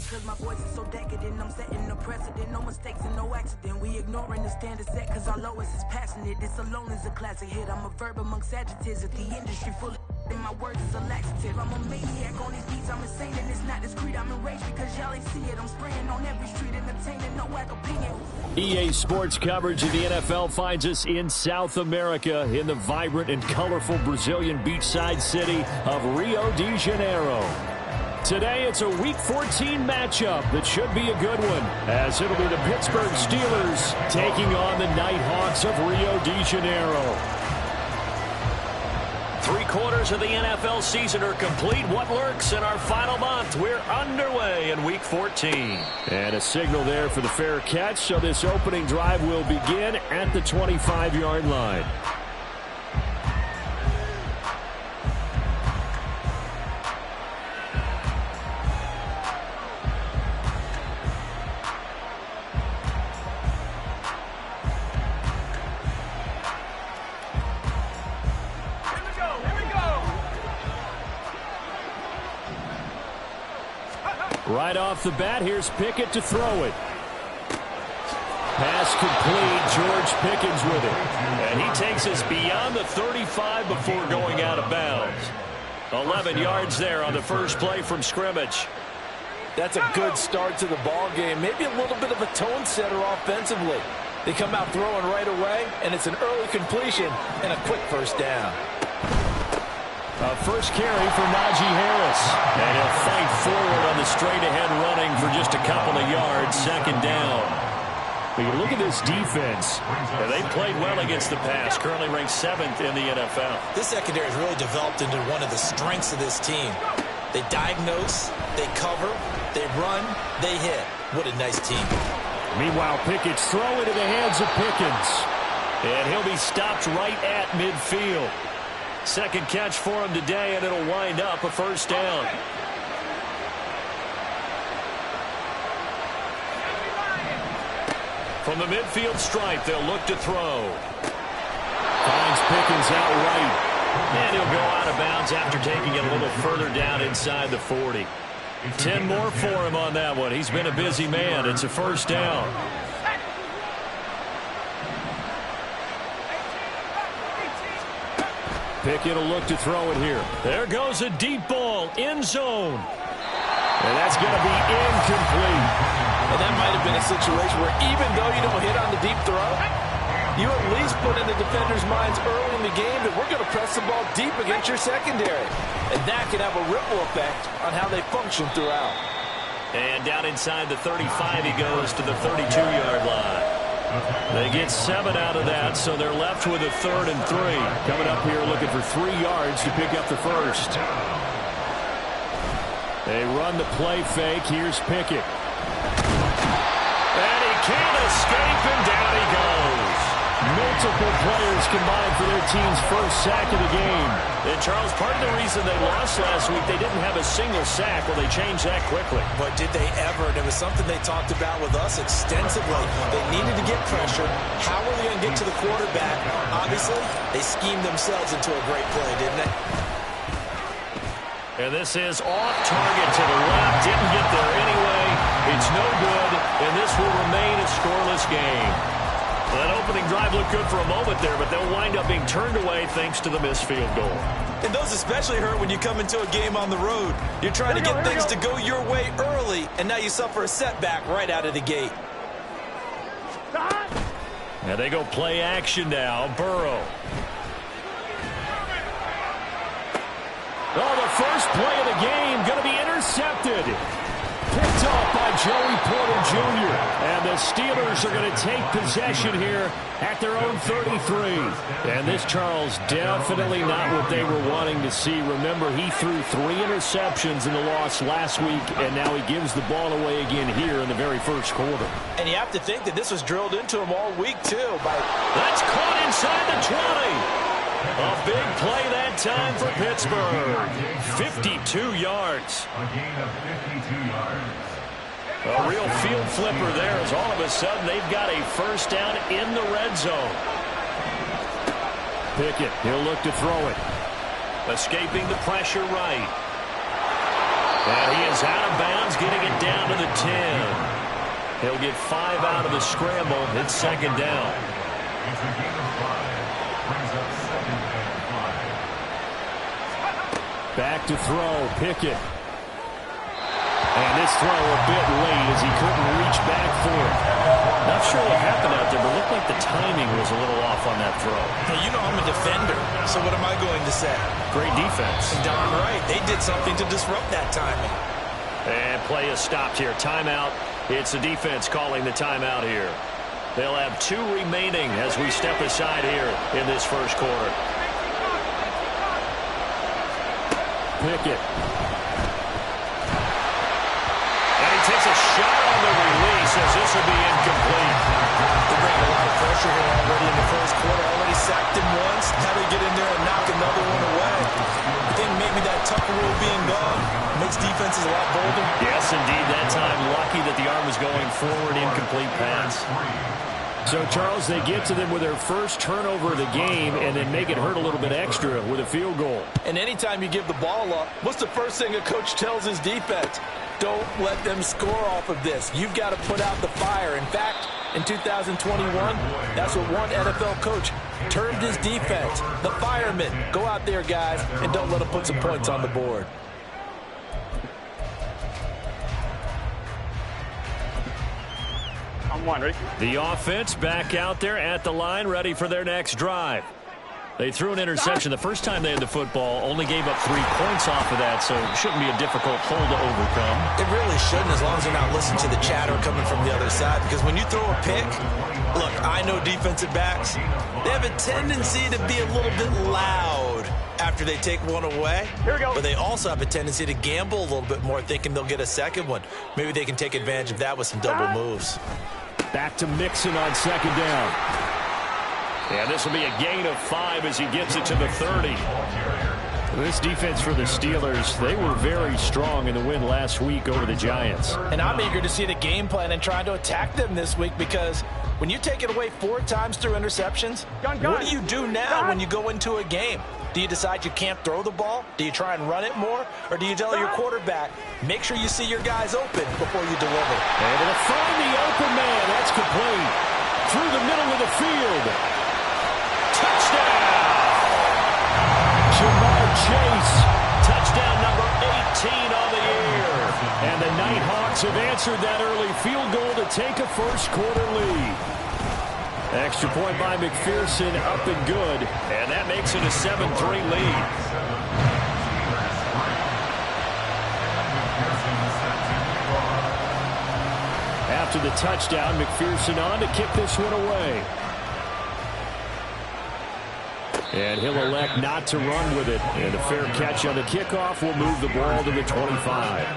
cause my voice is so decadent. I'm setting the precedent, no mistakes and no accident. We ignoring the standard set cause our lowest is passionate. This alone is a classic hit. I'm a verb amongst adjectives of the industry full of and my words is a laxative. I'm a maniac on these beats, I'm insane and it's not discreet. I'm enraged because y'all ain't see it. I'm spraying on every street, entertaining, no whack opinion. EA Sports coverage of the NFL finds us in South America in the vibrant and colorful Brazilian beachside city of Rio de Janeiro. Today, it's a Week 14 matchup that should be a good one, as it'll be the Pittsburgh Steelers taking on the Nighthawks of Rio de Janeiro. 3/4 of the NFL season are complete. What lurks in our final month? We're underway in Week 14. And a signal there for the fair catch, so this opening drive will begin at the 25-yard line. Right off the bat, here's Pickett to throw it. Pass complete. George Pickens with it. And he takes us beyond the 35 before going out of bounds. 11 yards there on the first play from scrimmage. That's a good start to the ball game. Maybe a little bit of a tone setter offensively. They come out throwing right away, and it's an early completion and a quick first down. A first carry for Najee Harris. And he'll fight forward on the straight-ahead running for just a couple of yards. Second down. But you look at this defense. They played well against the pass. Currently ranked 7th in the NFL. This secondary has really developed into one of the strengths of this team. They diagnose, they cover, they run, they hit. What a nice team. Meanwhile, Pickett's throw into the hands of Pickens. And he'll be stopped right at midfield. Second catch for him today, and it'll wind up a first down. From the midfield stripe, they'll look to throw. Finds Pickens out right. And he'll go out of bounds after taking it a little further down inside the 40. 10 more for him on that one. He's been a busy man. It's a first down. Pickett will look to throw it here. There goes a deep ball, end zone. And that's going to be incomplete. And that might have been a situation where even though you don't hit on the deep throw, you at least put in the defender's minds early in the game that we're going to press the ball deep against your secondary. And that can have a ripple effect on how they function throughout. And down inside the 35, he goes to the 32-yard line. They get 7 out of that, so they're left with a 3rd and 3. Coming up here looking for 3 yards to pick up the first. They run the play fake. Here's Pickett. And he can't escape, and down he goes. Multiple players combined for their team's first sack of the game. And, Charles, part of the reason they lost last week, they didn't have a single sack. Well, they changed that quickly. But did they ever? And it was something they talked about with us extensively. They needed to get pressure. How were they going to get to the quarterback? Obviously, they schemed themselves into a great play, didn't they? And this is off target to the left. Didn't get there anyway. It's no good, and this will remain a scoreless game. Well, that opening drive looked good for a moment there, but they'll wind up being turned away thanks to the missed field goal. And those especially hurt when you come into a game on the road. You're trying to get things to go your way early, and now you suffer a setback right out of the gate. And they go play action now. Burrow. Oh, the first play of the game going to be intercepted. Picked off by Joey Porter Jr. And the Steelers are going to take possession here at their own 33. And this, Charles, definitely not what they were wanting to see. Remember, he threw 3 interceptions in the loss last week, and now he gives the ball away again here in the very first quarter. And you have to think that this was drilled into him all week, too. That's caught inside the 20. A big play that time for Pittsburgh. 52 yards. A gain of 52 yards. A real field flipper there as all of a sudden they've got a first down in the red zone. Pickett, he'll look to throw it. Escaping the pressure right. And he is out of bounds, getting it down to the 10. He'll get 5 out of the scramble. It's second down. It's a gain of 5. Brings up 2nd and 5. Back to throw. Pickett. And this throw a bit late as he couldn't reach back for it. Not sure what happened out there, but it looked like the timing was a little off on that throw. Hey, you know I'm a defender, so what am I going to say? Great defense. Darn right. They did something to disrupt that timing. And play is stopped here. Timeout. It's the defense calling the timeout here. They'll have 2 remaining as we step aside here in this first quarter. Pickett. And he takes a shot on the release as this will be incomplete. They're bringing a lot of pressure here already in the first quarter. Already sacked him once. How do they get in there and knock another one away? I think maybe that Tucker rule being gone makes defenses a lot bolder. Yes, indeed. That time, lucky that the arm was going forward. Incomplete pass. So, Charles, they get to them with their first turnover of the game and then make it hurt a little bit extra with a field goal. And anytime you give the ball up, what's the first thing a coach tells his defense? Don't let them score off of this. You've got to put out the fire. In fact, in 2021, that's what one NFL coach termed his defense. The firemen. Go out there, guys, and don't let them put some points on the board. The offense back out there at the line, ready for their next drive. They threw an interception the first time they had the football, only gave up 3 points off of that, so it shouldn't be a difficult hole to overcome. It really shouldn't, as long as they're not listening to the chatter coming from the other side, because when you throw a pick, look, I know defensive backs, they have a tendency to be a little bit loud after they take one away. But they also have a tendency to gamble a little bit more, thinking they'll get a second one. Maybe they can take advantage of that with some double moves. Back to Mixon on second down. And this will be a gain of 5 as he gets it to the 30. This defense for the Steelers, they were very strong in the win last week over the Giants. And I'm eager to see the game plan and trying to attack them this week, because when you take it away 4 times through interceptions, what do you do now when you go into a game? Do you decide you can't throw the ball? Do you try and run it more? Or do you tell your quarterback, make sure you see your guys open before you deliver? Able to find the open man. That's complete. Through the middle of the field. Touchdown! Jamar Chase. Touchdown number 18 on the year. And the Nighthawks have answered that early field goal to take a first quarter lead. Extra point by McPherson, up and good. And that makes it a 7-3 lead. After the touchdown, McPherson on to kick this one away. And he'll elect not to run with it. And a fair catch on the kickoff will move the ball to the 25.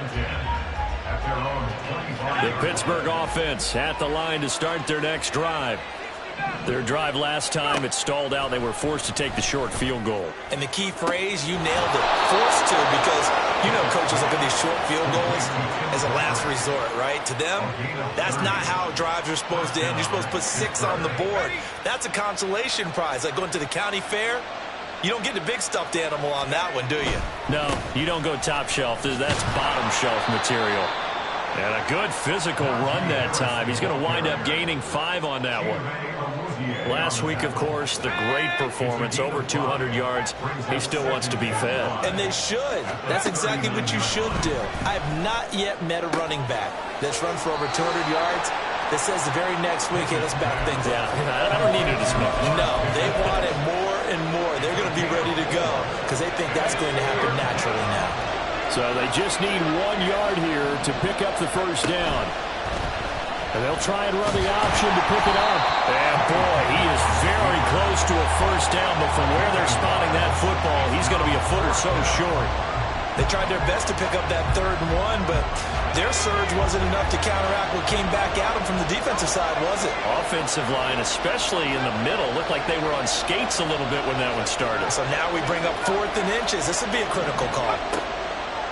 The Pittsburgh offense at the line to start their next drive. Their drive last time, it stalled out. They were forced to take the short field goal. And the key phrase, you nailed it. Forced to, because you know coaches look at these short field goals as a last resort, right? To them, that's not how drives are supposed to end. You're supposed to put 6 on the board. That's a consolation prize. Like going to the county fair, you don't get the big stuffed animal on that one, do you? No, you don't go top shelf. That's bottom shelf material. And a good physical run that time. He's going to wind up gaining 5 on that one. Last week, of course, the great performance, over 200 yards. He still wants to be fed. And they should. That's exactly what you should do. I have not yet met a running back that's run for over 200 yards that says the very next week, hey, let's back things up. I don't need it as much. No, they want it more and more. They're going to be ready to go because they think that's going to happen naturally now. So they just need 1 yard here to pick up the first down. And they'll try and run the option to pick it up. And boy, he is very close to a first down, but from where they're spotting that football, he's going to be a foot or so short. They tried their best to pick up that 3rd and 1, but their surge wasn't enough to counteract what came back at them from the defensive side, was it? Offensive line, especially in the middle, looked like they were on skates a little bit when that one started. So now we bring up 4th and inches. This would be a critical call.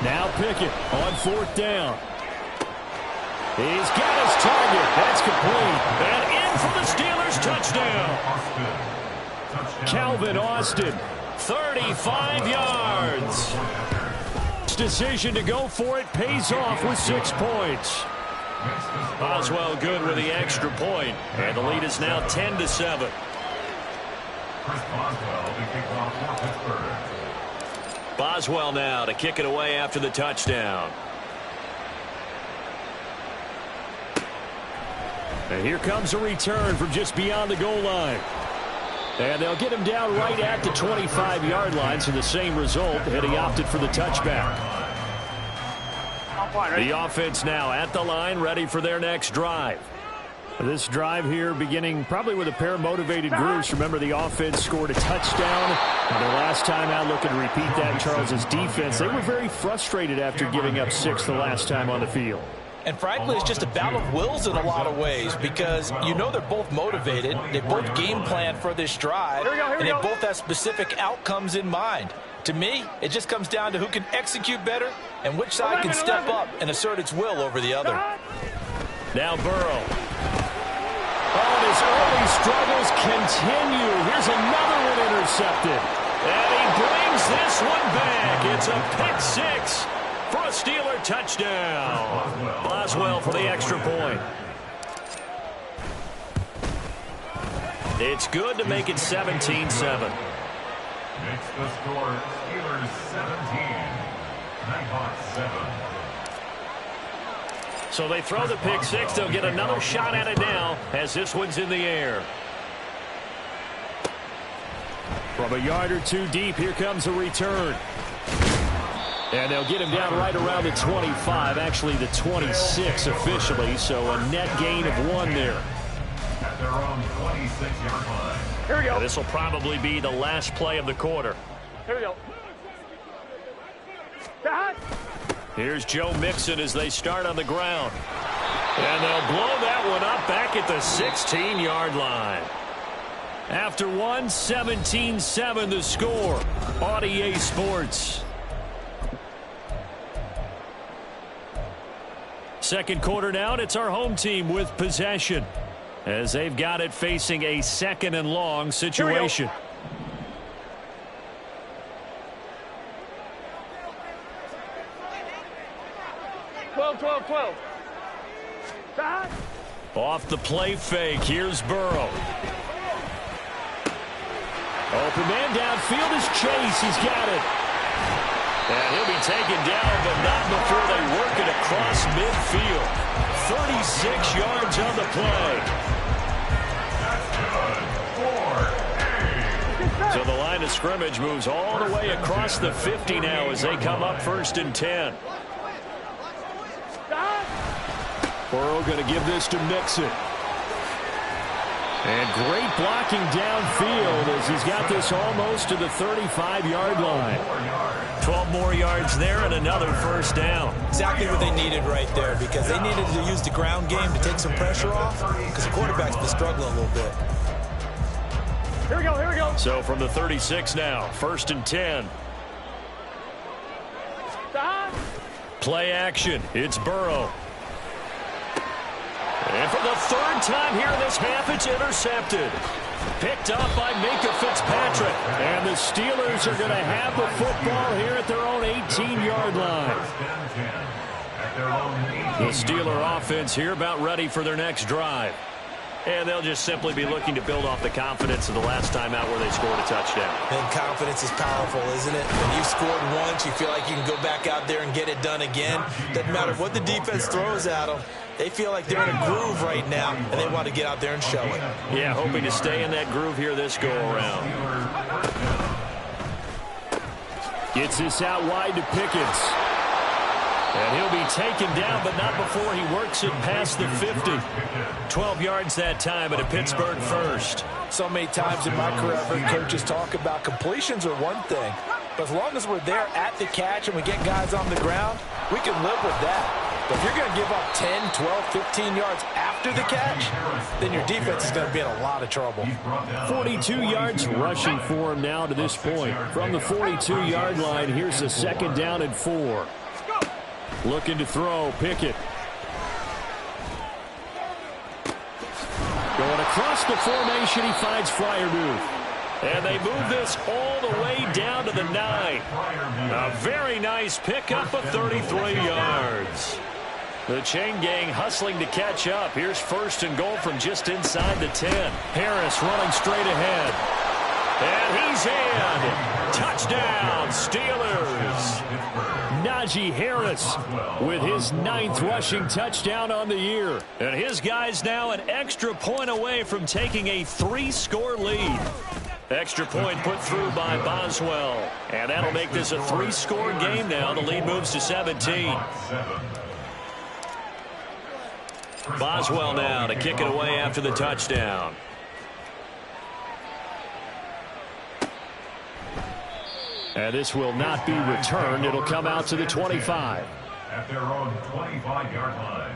Now Pickett on 4th down. He's got his target. That's complete. And in for the Steelers touchdown. Calvin Austin, 35 yards. decision to go for it pays off with 6 points. Boswell good with the extra point, and the lead is now 10-7. Boswell now to kick it away after the touchdown. And here comes a return from just beyond the goal line. And they'll get him down right at the 25-yard line, so the same result, had he opted for the touchback. The offense now at the line, ready for their next drive. This drive here beginning probably with a pair of motivated groups. Remember, the offense scored a touchdown. And their last time out, looking to repeat that in Charles's defense. They were very frustrated after giving up 6 the last time on the field. And frankly, it's just a battle of wills in a lot of ways because you know they're both motivated. They both game plan for this drive, and they both have specific outcomes in mind. To me, it just comes down to who can execute better and which side can step up and assert its will over the other. Now Burrow. Oh, and his early struggles continue. Here's another one intercepted. And he brings this one back. It's a pick 6 for a Steeler touchdown. Boswell for the extra point. It's good to make it 17-7. Makes the score Steelers 17, Nighthawks 7. So they throw the pick 6. They'll get another shot at it now as this one's in the air. From a yard or two deep, here comes a return. And they'll get him down right around the 25, actually the 26 officially, so a net gain of 1 there. At their own 26-yard line. Here we go. This will probably be the last play of the quarter. Here we go. Here's Joe Mixon as they start on the ground. And they'll blow that one up back at the 16-yard line. After 1, 17-7 the score on EA Sports. Second quarter now, and it's our home team with possession as they've got it facing a 2nd and long situation. 12. Off the play fake, here's Burrow. Open man downfield is Chase. He's got it. And he'll be taken down, but not before they work it across midfield. 36 yards on the play. So the line of scrimmage moves all the way across the 50 now as they come up 1st and 10. Burrow going to give this to Mixon. And great blocking downfield as he's got this almost to the 35-yard line. 12 more yards there and another 1st down. Exactly what they needed right there because they needed to use the ground game to take some pressure off because the quarterback's been struggling a little bit. Here we go. So from the 36 now, 1st and 10. Play action. It's Burrow. And for the 3rd time here in this half, it's intercepted. Picked up by Minka Fitzpatrick. And the Steelers are going to have the football here at their own 18-yard line. The Steeler offense here about ready for their next drive. And they'll just simply be looking to build off the confidence of the last time out where they scored a touchdown. And confidence is powerful, isn't it? When you scored once, you feel like you can go back out there and get it done again. Doesn't matter what the defense throws at them. They feel like they're in a groove right now, and they want to get out there and show it. Yeah, hoping to stay in that groove here this go-around. Gets this out wide to Pickens. And he'll be taken down, but not before he works it past the 50. 12 yards that time at a Pittsburgh 1st. So many times in my career, I've heard coaches talk about completions are one thing. But as long as we're there at the catch and we get guys on the ground, we can live with that. But if you're going to give up 10, 12, 15 yards after the catch, then your defense is going to be in a lot of trouble. 42 yards rushing for him now to this point. From the 42-yard line, here's a 2nd down and 4. Looking to throw, Pickett. Going across the formation, he finds Freiermuth. And they move this all the way down to the 9. A very nice pickup of 33 yards. The chain gang hustling to catch up. Here's 1st and goal from just inside the 10. Harris running straight ahead. And he's in. Touchdown, Steelers. Najee Harris with his 9th rushing touchdown on the year. And his guys now an extra point away from taking a 3-score lead. Extra point put through by Boswell. And that'll make this a 3-score game now. The lead moves to 17. Boswell now to kick it away after the touchdown. And this will not be returned. It'll come out to the 25. At their own 25-yard line.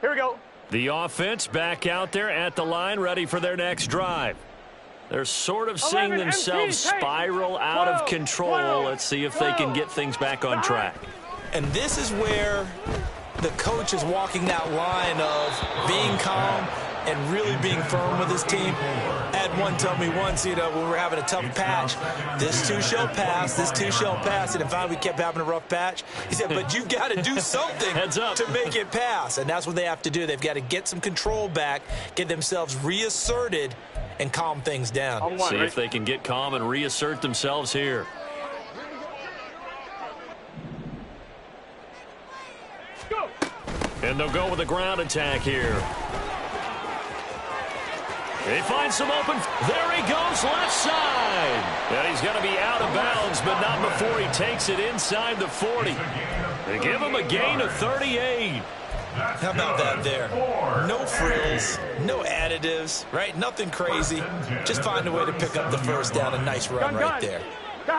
Here we go. The offense back out there at the line, ready for their next drive. They're sort of seeing themselves spiral out of control. Let's see if they can get things back on track. And this is where the coach is walking that line of being calm and really being firm with his team. I had one tell me once, when we were having a tough patch, this too shall pass, this too shall pass. And finally we kept having a rough patch. He said, but you've got to do something to make it pass. And that's what they have to do. They've got to get some control back, get themselves reasserted, and calm things down. See if they can get calm and reassert themselves here. And they'll go with a ground attack here. They find some open. There he goes, left side. And he's going to be out of bounds, but not before he takes it inside the 40. They give him a gain of 38. How about that there? No frills, no additives, right? Nothing crazy. Just find a way to pick up the first down. A nice run right there.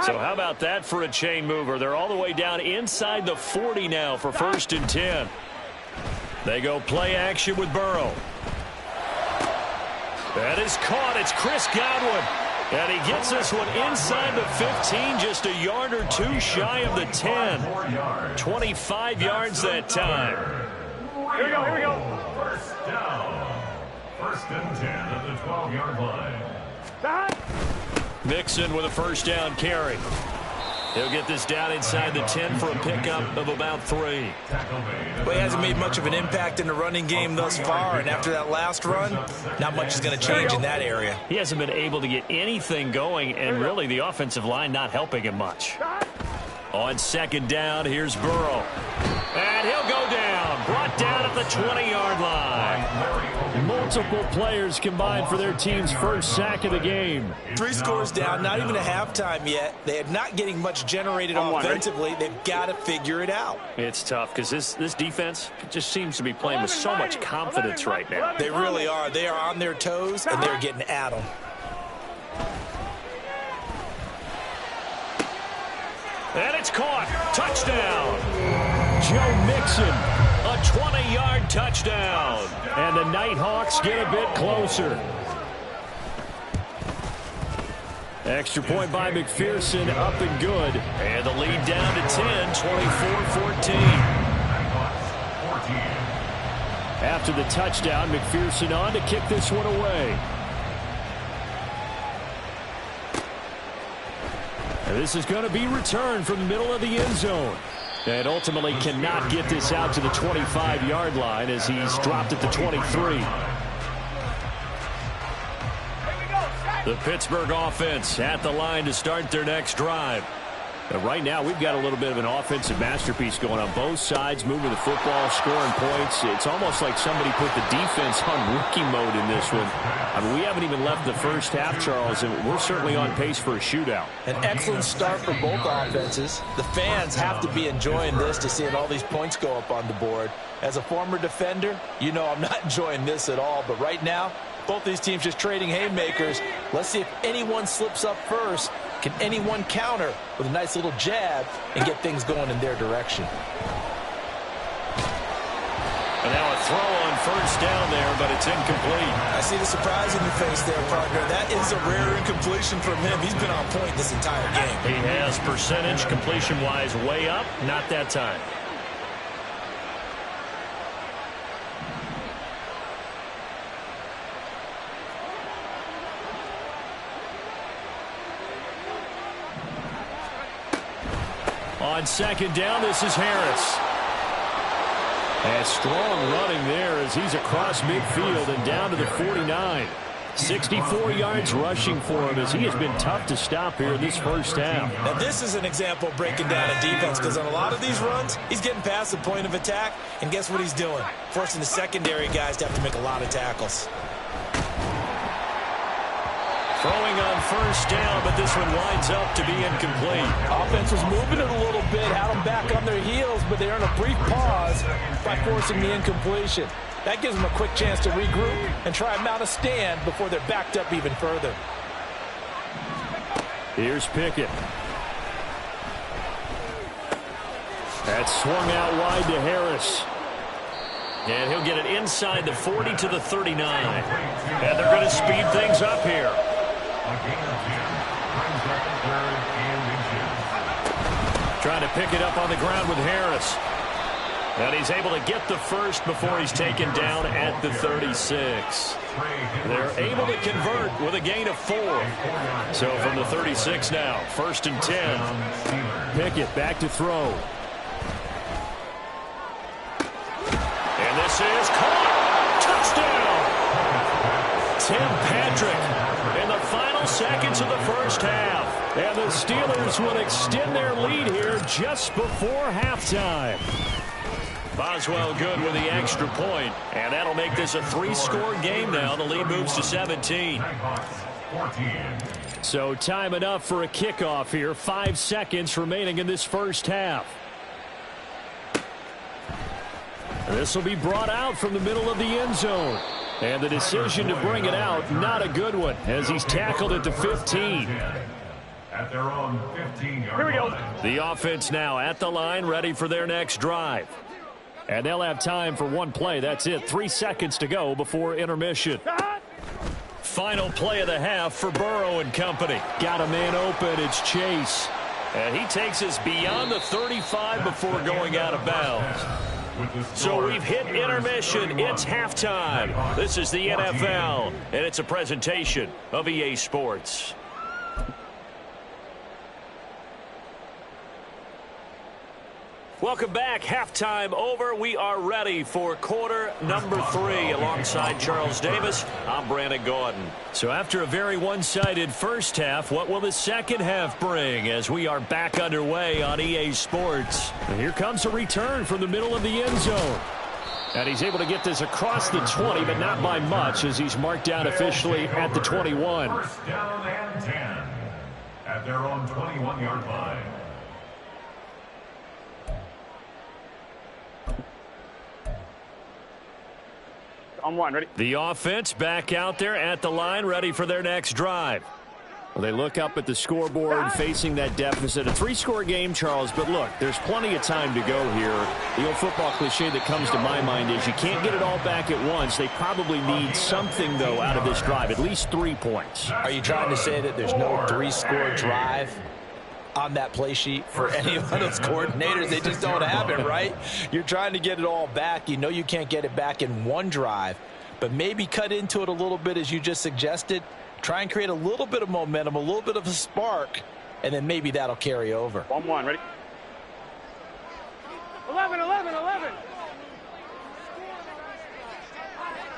So how about that for a chain mover? They're all the way down inside the 40 now for 1st and 10. They go play action with Burrow. That is caught. It's Chris Godwin. And he gets this one inside the 15, just a yard or two shy of the 10. 25 yards that time. Here we go, here we go. First down. 1st and 10 at the 12-yard line. Mixon with a 1st down carry. He'll get this down inside the 10 for a pickup of about 3. Well, he hasn't made much of an impact in the running game thus far, and after that last run, not much is going to change in that area. He hasn't been able to get anything going, and really the offensive line not helping him much. On 2nd down, here's Burrow. And he'll go down. Brought down at the 20-yard line. Multiple players combined for their team's first sack of the game. 3 scores down, not even a halftime yet. They are not getting much generated offensively. They've got to figure it out. It's tough because this defense just seems to be playing with so much confidence right now. They really are. They are on their toes, and they're getting at them. And it's caught. Touchdown. Joe Mixon, a 20-yard touchdown. And the Nighthawks get a bit closer. Extra point by McPherson, up and good. And the lead down to 10, 24-14. After the touchdown, McPherson on to kick this one away. And this is going to be returned from the middle of the end zone. And ultimately cannot get this out to the 25-yard line as he's dropped at the 23. The Pittsburgh offense at the line to start their next drive. And right now, we've got a little bit of an offensive masterpiece going on both sides, moving the football, scoring points. It's almost like somebody put the defense on rookie mode in this one. I mean, we haven't even left the first half, Charles, and we're certainly on pace for a shootout. An excellent start for both offenses. The fans have to be enjoying this to seeing all these points go up on the board. As a former defender, you know I'm not enjoying this at all. But right now, both these teams just trading haymakers. Let's see if anyone slips up first. Can anyone counter with a nice little jab and get things going in their direction? And now a throw on first down there, but it's incomplete. I see the surprise in your face there, partner. That is a rare incompletion from him. He's been on point this entire game. He has percentage, completion-wise, way up. Not that time. On second down, this is Harris. And strong running there as he's across midfield and down to the 49. 64 yards rushing for him as he has been tough to stop here in this first half. Now this is an example of breaking down a defense, because on a lot of these runs, he's getting past the point of attack, and guess what he's doing? Forcing the secondary guys to have to make a lot of tackles. Throwing on first down, but this one winds up to be incomplete. Offense was moving it a little bit, had them back on their heels, but they earned a brief pause by forcing the incompletion. That gives them a quick chance to regroup and try and mount a stand before they're backed up even further. Here's Pickett. That's swung out wide to Harris. And he'll get it inside the 40 to the 39. And they're going to speed things up here. Trying to pick it up on the ground with Harris. And he's able to get the first before he's taken down at the 36. They're able to convert with a gain of 4. So from the 36 now, 1st and 10. Pickett back to throw. And this is caught. Touchdown. Tim Patrick in the final seconds of the first half. And the Steelers will extend their lead here just before halftime. Boswell good with the extra point, and that'll make this a 3-score game now. The lead moves to 17. So time enough for a kickoff here. 5 seconds remaining in this first half. This will be brought out from the middle of the end zone. And the decision to bring it out, not a good one, as he's tackled at the 15. At their own 15-yard Here we go. line. The offense now at the line, ready for their next drive. And they'll have time for one play. That's it. 3 seconds to go before intermission. Final play of the half for Burrow and company. Got a man open. It's Chase. And he takes us beyond the 35 before going out of bounds. So we've hit intermission. It's halftime. This is the NFL, and it's a presentation of EA Sports. Welcome back. Halftime over. We are ready for quarter number 3. Alongside Charles Davis, I'm Brandon Gordon. So after a very one-sided first half, what will the second half bring as we are back underway on EA Sports? And here comes a return from the middle of the end zone. And he's able to get this across the 20, but not by much, as he's marked down officially at the 21. First down and 10 at their own 21-yard line. On one, ready? The offense back out there at the line, ready for their next drive. Well, they look up at the scoreboard facing that deficit. A 3-score game, Charles, but look, there's plenty of time to go here. The old football cliche that comes to my mind is you can't get it all back at once. They probably need something, though, out of this drive, at least 3 points. Are you trying to say that there's no 3-score drive on that play sheet for any of those coordinators? They just don't have it, right? You're trying to get it all back. You know you can't get it back in one drive, but maybe cut into it a little bit as you just suggested. Try and create a little bit of momentum, a little bit of a spark, and then maybe that'll carry over. 1-1, ready? 11, 11, 11.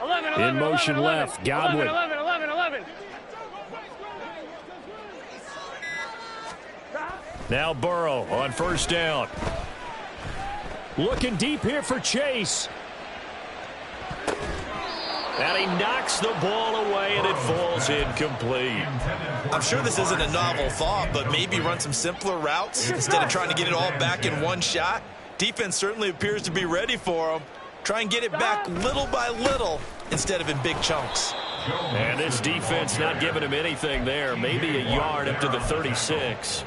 11, 11, In motion 11, left, Godwin. 11, 11, 11. Now Burrow on first down. Looking deep here for Chase. And he knocks the ball away, and it falls incomplete. I'm sure this isn't a novel thought, but maybe run some simpler routes instead of trying to get it all back in one shot. Defense certainly appears to be ready for him. Try and get it back little by little instead of in big chunks. And this defense not giving him anything there. Maybe a yard up to the 36.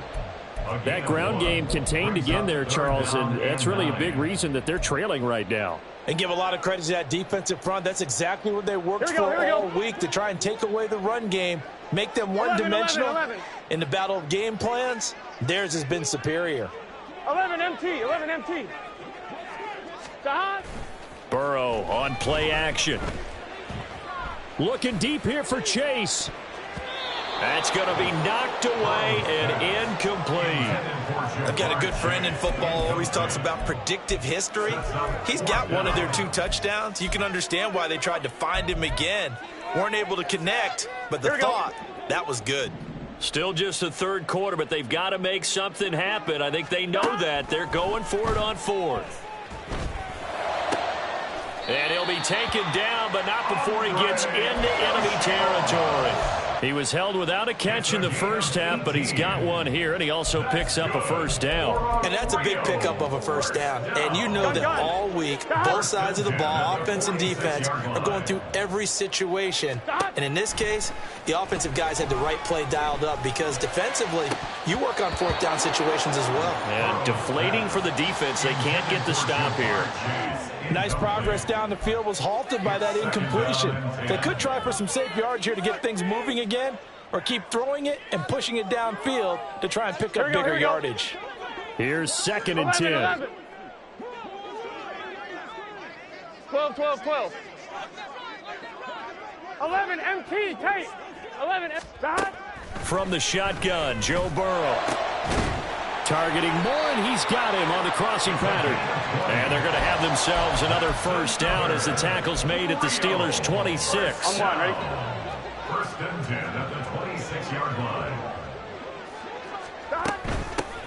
That ground game contained again there, Charles, and that's really a big reason that they're trailing right now. And give a lot of credit to that defensive front. That's exactly what they worked for all week, to try and take away the run game, make them one-dimensional. In the battle of game plans, theirs has been superior. 11 MT, 11 MT. Burrow on play action. Looking deep here for Chase. That's going to be knocked away and incomplete. I've got a good friend in football, always talks about predictive history. He's got one of their 2 touchdowns. You can understand why they tried to find him again. Weren't able to connect, but the thought, that was good. Still just the third quarter, but they've got to make something happen. I think they know that. They're going for it on fourth. And he'll be taken down, but not before he gets into enemy territory. He was held without a catch in the first half, but he's got one here, and he also picks up a first down. And that's a big pickup of a first down. And you know that all week, both sides of the ball, offense and defense, are going through every situation. And in this case, the offensive guys had the right play dialed up, because defensively, you work on fourth down situations as well. And deflating for the defense. They can't get the stop here. Nice progress down the field, was halted by that incompletion. They could try for some safe yards here to get things moving again, or keep throwing it and pushing it downfield to try and pick up bigger yardage. Here's 2nd and 10. 11. 12. 11 MT, tight. 11 MT. From the shotgun, Joe Burrow. Targeting Moore, and he's got him on the crossing pattern. And they're going to have themselves another first down as the tackle's made at the Steelers' 26. On one, ready? 1st and 10 at the 26-yard line.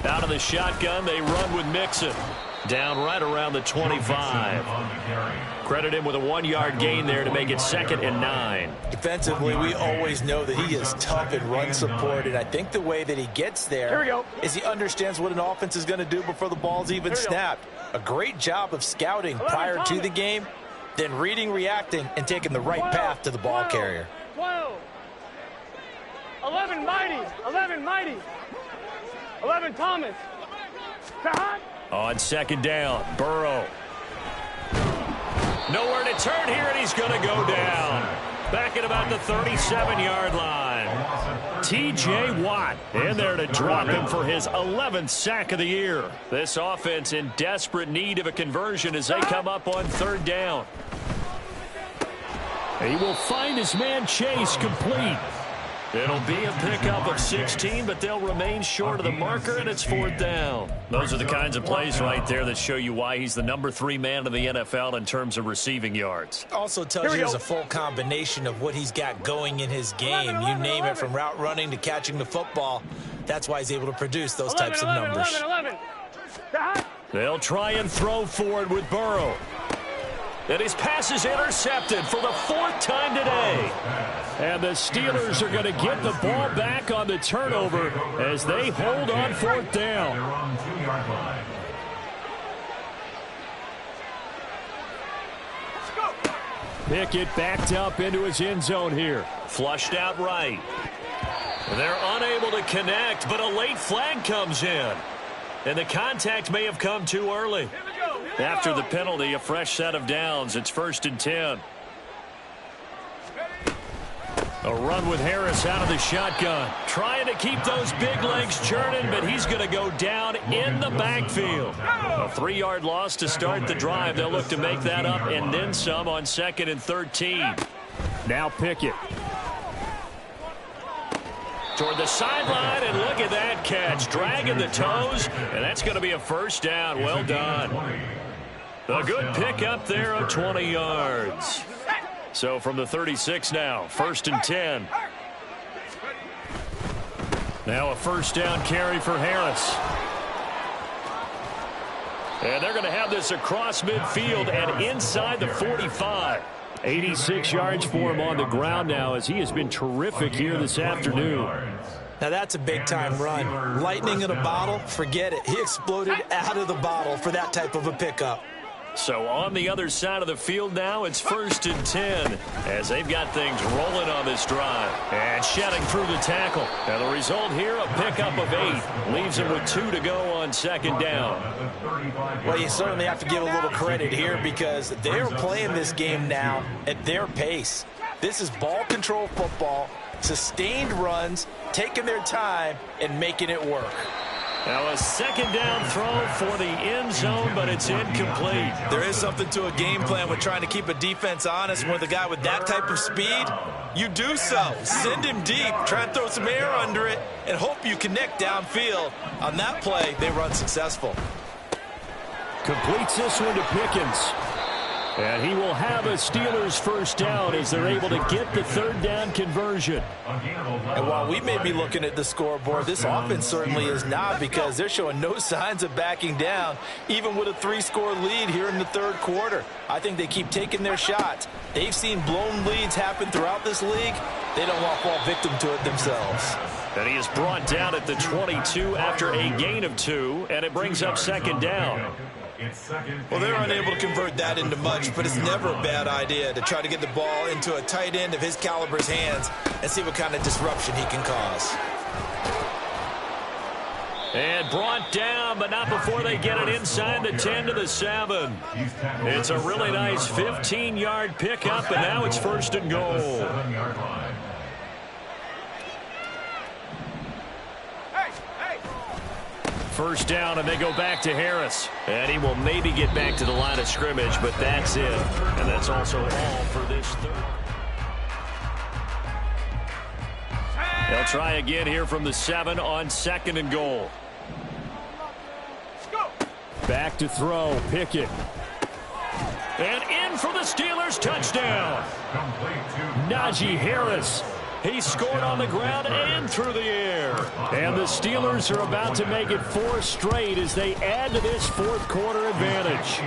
Out of the shotgun, they run with Mixon. Down right around the 25. Credit him with a 1-yard gain there to make it 2nd and 9. Defensively, we always know that he is tough in run support, and I think the way that he gets there is he understands what an offense is going to do before the ball's even snapped. A great job of scouting prior to the game, then reading, reacting, and taking the right path to the ball carrier. 12. 11 Mighty. 11 Mighty. 11 Thomas. On 2nd down, Burrow. Nowhere to turn here, and he's going to go down. Back at about the 37-yard line. T.J. Watt in there to drop him for his 11th sack of the year. This offense in desperate need of a conversion as they come up on 3rd down. He will find his man Chase complete. It'll be a pickup of 16, but they'll remain short of the marker, and it's 4th down. Those are the kinds of plays right there that show you why he's the number 3 man in the NFL in terms of receiving yards. Also tells you there's a full combination of what he's got going in his game. You name it, from route running to catching the football. That's why he's able to produce those types of numbers. 11. They'll try and throw forward with Burrow. And his pass is intercepted for the 4th time today. And the Steelers are going to get the ball back on the turnover as they hold on 4th down. They're on 2-yard line. Pickett backed up into his end zone here. Flushed out right. They're unable to connect, but a late flag comes in. And the contact may have come too early. After the penalty, a fresh set of downs. It's 1st and 10. A run with Harris out of the shotgun. Trying to keep those big legs churning, but he's going to go down in the backfield. A 3-yard loss to start the drive. They'll look to make that up and then some on 2nd and 13. Now Pickett. Toward the sideline, and look at that catch. Dragging the toes, and that's going to be a first down. Well done. A good pickup there of 20 yards. So from the 36 now, 1st and 10. Now a first down carry for Harris. And they're going to have this across midfield and inside the 45. 86 yards for him on the ground now, as he has been terrific here this afternoon. Now that's a big-time run. Lightning in a bottle, forget it. He exploded out of the bottle for that type of a pickup. So on the other side of the field now, it's 1st and 10 as they've got things rolling on this drive. And shedding through the tackle. And the result here, a pickup of 8. Leaves him with 2 to go on 2nd down. Well, you certainly have to give a little credit here because they're playing this game now at their pace. This is ball control football, sustained runs, taking their time, and making it work. Now a 2nd down throw for the end zone, but it's incomplete. There is something to a game plan with trying to keep a defense honest. With a guy with that type of speed, you do so. Send him deep, try and throw some air under it, and hope you connect downfield. On that play, they run successful. Completes this one to Pickens. And he will have a Steelers first down as they're able to get the 3rd down conversion. And while we may be looking at the scoreboard, this offense certainly is not, because they're showing no signs of backing down, even with a 3-score lead here in the 3rd quarter. I think they keep taking their shots. They've seen blown leads happen throughout this league. They don't want to fall victim to it themselves. And he is brought down at the 22 after a gain of 2, and it brings up 2nd down. Well, they're unable to convert that into much, but it's never a bad idea to try to get the ball into a tight end of his caliber's hands and see what kind of disruption he can cause. And brought down, but not before they get it inside the 10 to the 7. It's a really nice 15-yard pickup, and now it's 1st and goal. First down, and they go back to Harris. And he will maybe get back to the line of scrimmage, but that's it. And that's also all for this 3rd. They'll try again here from the 7 on 2nd and goal. Back to throw, Pickett. And in for the Steelers, touchdown. Najee Harris. He scored on the ground and through the air. And the Steelers are about to make it 4 straight as they add to this 4th quarter advantage.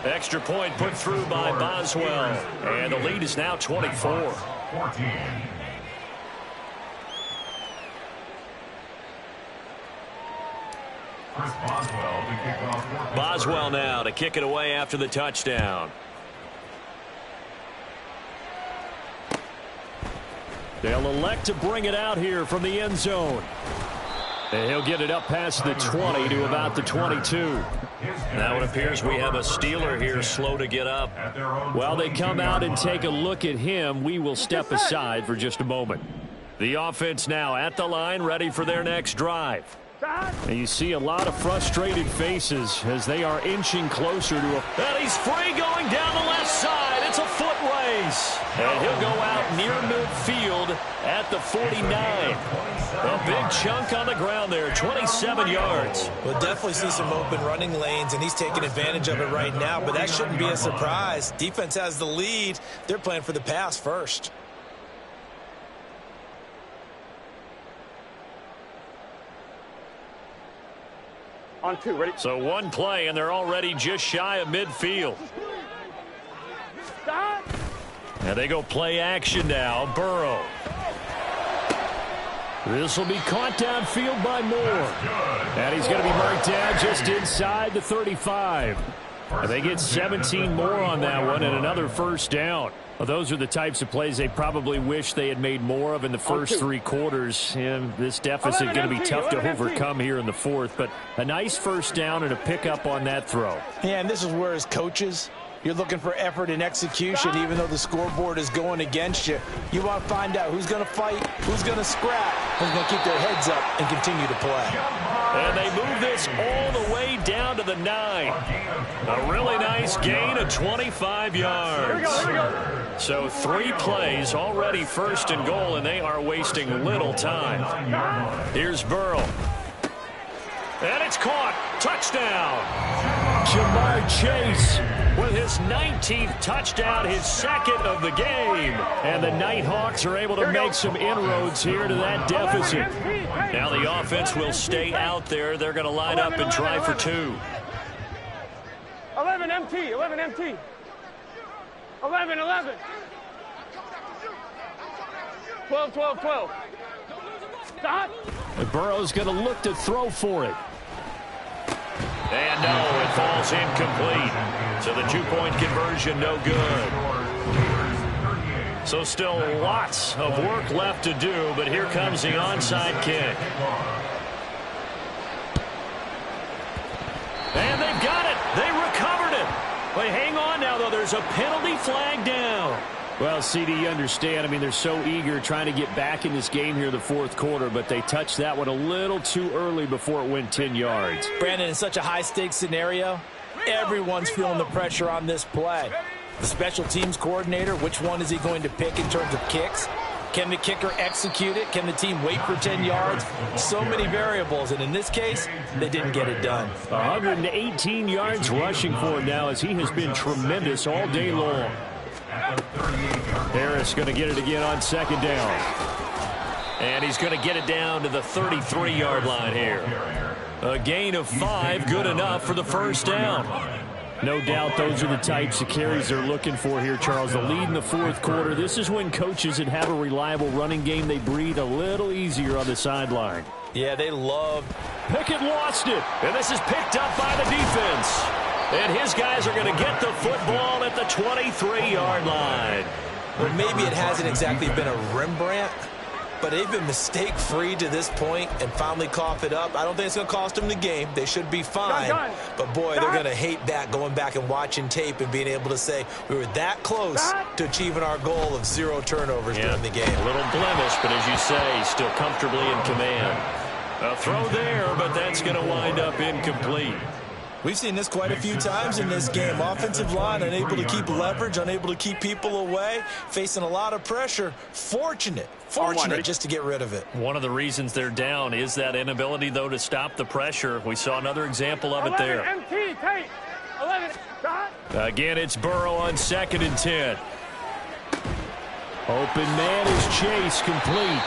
Extra point put through by Boswell. And the lead is now 24. Boswell now to kick it away after the touchdown. They'll elect to bring it out here from the end zone. And he'll get it up past the 20 to about the 22. Now it appears we have a Steeler here slow to get up. While they come out and take a look at him, we will step aside for just a moment. The offense now at the line, ready for their next drive. And you see a lot of frustrated faces as they are inching closer to a... And he's free going down the left side. It's a foot race. And he'll go out near midfield at the 49. A big chunk on the ground there, 27 yards. We'll definitely see some open running lanes, and he's taking advantage of it right now, but that shouldn't be a surprise. Defense has the lead. They're playing for the pass first. On 2, ready? So one play, and they're already just shy of midfield. Stop. And they go play action now. Burrow. This will be caught downfield by Moore. And he's going to be marked down just inside the 35. And they get 17 more on that one and another first down. Well, those are the types of plays they probably wish they had made more of in the first 3 quarters. And this deficit going to be tough to overcome here in the 4th. But a nice first down and a pickup on that throw. Yeah, and this is where as coaches, you're looking for effort and execution, even though the scoreboard is going against you. You want to find out who's going to fight, who's going to scrap, who's going to keep their heads up and continue to play. And they move this all the way down to the 9. A really nice gain of 25 yards. Here we go. So 3 plays already 1st and goal, and they are wasting little time. Here's Burrow. And it's caught. Touchdown. Jamar Chase with his 19th touchdown, his second of the game. And the Nighthawks are able to make some inroads here to that deficit. Now the offense will stay out there. They're going to line up and try for 2. 11 MT, 11 MT. 11, 11. 12, 12, 12. Stop. And Burrow's going to look to throw for it. And no, it falls incomplete. So the 2-point conversion, no good. So still lots of work left to do, but here comes the onside kick. And they've got it. They recovered it. But hang on now, though. There's a penalty flag down. Well, CD, you understand. I mean, they're so eager trying to get back in this game here in the fourth quarter, but they touched that one a little too early before it went 10 yards. Brandon, in such a high-stakes scenario, everyone's feeling the pressure on this play. The special teams coordinator, which one is he going to pick in terms of kicks? Can the kicker execute it? Can the team wait for 10 yards? So many variables, and in this case, they didn't get it done. 118 yards rushing for him now as he has been tremendous all day long. Harris going to get it again on second down. And he's going to get it down to the 33-yard line here. A gain of 5, good enough for the first down. No doubt those are the types of carries they're looking for here, Charles. The lead in the fourth quarter. This is when coaches that have a reliable running game, they breathe a little easier on the sideline. Yeah, they love. Pickett lost it, and this is picked up by the defense. And his guys are going to get the football at the 23-yard line. Well, maybe it hasn't exactly been a Rembrandt, but they've been mistake-free to this point and finally cough it up. I don't think it's going to cost them the game. They should be fine. But, boy, they're going to hate that going back and watching tape and being able to say we were that close to achieving our goal of 0 turnovers during the game. A little blemish, but as you say, still comfortably in command. A throw there, but that's going to wind up incomplete. We've seen this quite a few times in this game. Offensive line unable to keep leverage, unable to keep people away, facing a lot of pressure. Fortunate just to get rid of it. One of the reasons they're down is that inability, though, to stop the pressure. We saw another example of it there. 11 MT, take. 11, stop. Again, it's Burrow on 2nd and 10. Open man is Chase, complete.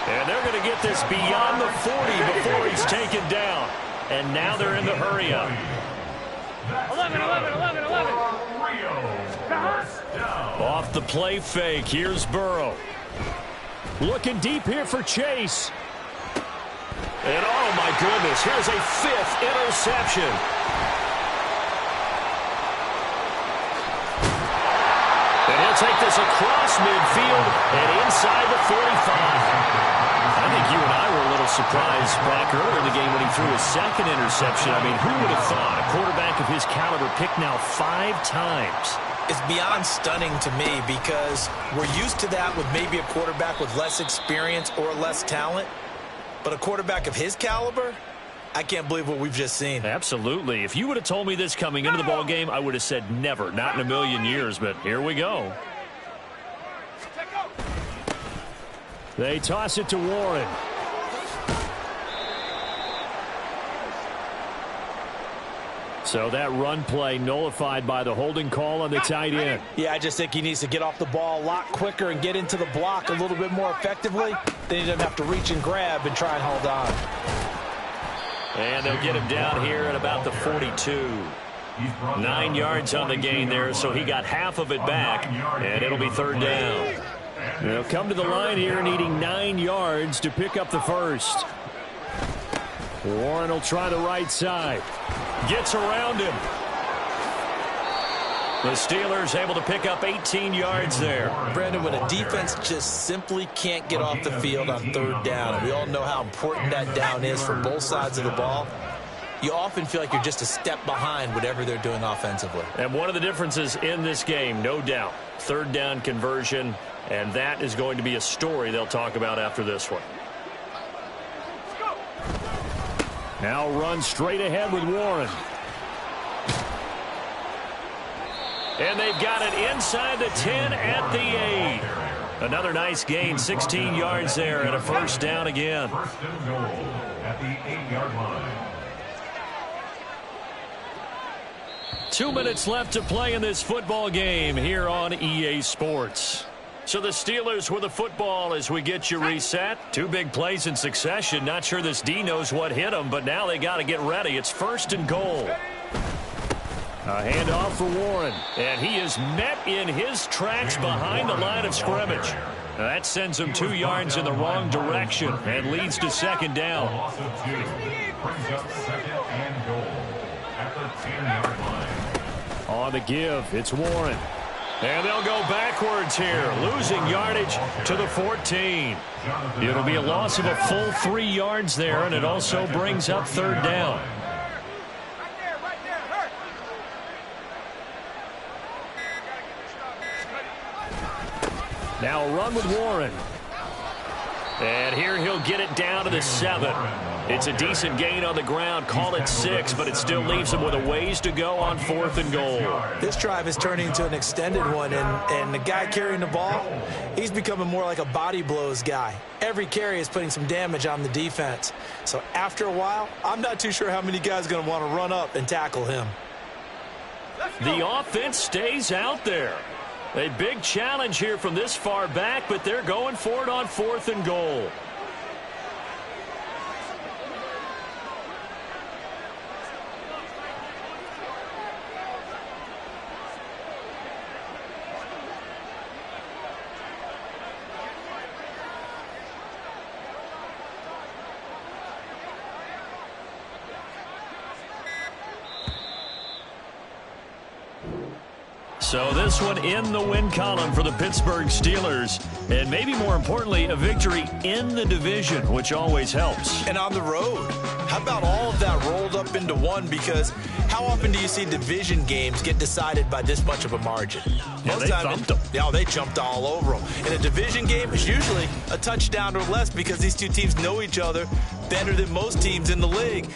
And they're going to get this beyond the 40 before he's taken down. And now they're in the hurry-up. 11, 11, 11, 11. Off the play fake, here's Burrow. Looking deep here for Chase. And oh my goodness, here's a 5th interception. And he'll take this across midfield and inside the 45. I think you and I were a little surprised back earlier in the game when he threw his 2nd interception. I mean, who would have thought a quarterback of his caliber picked now 5 times? It's beyond stunning to me because we're used to that with maybe a quarterback with less experience or less talent. But a quarterback of his caliber, I can't believe what we've just seen. Absolutely. If you would have told me this coming into the ball game, I would have said never, not in a million years. But here we go. They toss it to Warren. So that run play nullified by the holding call on the tight end. Yeah, I just think he needs to get off the ball a lot quicker and get into the block a little bit more effectively. Then he doesn't have to reach and grab and try and hold on. And they'll get him down here at about the 42. 9 yards on the gain there, so he got half of it back, and it'll be 3rd down. They'll come to the line here needing 9 yards to pick up the first. Warren will try the right side. Gets around him. The Steelers able to pick up 18 yards there. Brandon, when a defense just simply can't get off the field on 3rd down, and we all know how important that down is for both sides of the ball, you often feel like you're just a step behind whatever they're doing offensively. And one of the differences in this game, no doubt, 3rd down conversion, and that is going to be a story they'll talk about after this one. Now run straight ahead with Warren. And they've got it inside the 10 at the 8. Another nice gain, 16 yards there, and a 1st down again. 1st and goal at the 8-yard line. 2 minutes left to play in this football game here on EA Sports. So the Steelers with the football as we get you reset. 2 big plays in succession. Not sure this D knows what hit them, but now they got to get ready. It's 1st and goal. A handoff for Warren, and he is met in his tracks behind the line of scrimmage. That sends him 2 yards in the wrong direction and leads to 2nd down. Loss of 2 brings up 2nd and goal at the 10-yard line. On the give, it's Warren. And they'll go backwards here, losing yardage to the 14. It'll be a loss of a full 3 yards there, and it also brings up 3rd down. Now a run with Warren. And here he'll get it down to the 7. It's a decent gain on the ground. Call it 6, but it still leaves him with a ways to go on 4th and goal. This drive is turning into an extended one, and the guy carrying the ball, he's becoming more like a body blows guy. Every carry is putting some damage on the defense. So after a while, I'm not too sure how many guys are going to want to run up and tackle him. The offense stays out there. A big challenge here from this far back, but they're going for it on 4th and goal. So this one in the win column for the Pittsburgh Steelers. And maybe more importantly, a victory in the division, which always helps. And on the road. How about all of that rolled up into one? Because how often do you see division games get decided by this much of a margin? Yeah, they thumped them. Yeah, they jumped all over them. In a division game, it's usually a touchdown or less because these two teams know each other better than most teams in the league.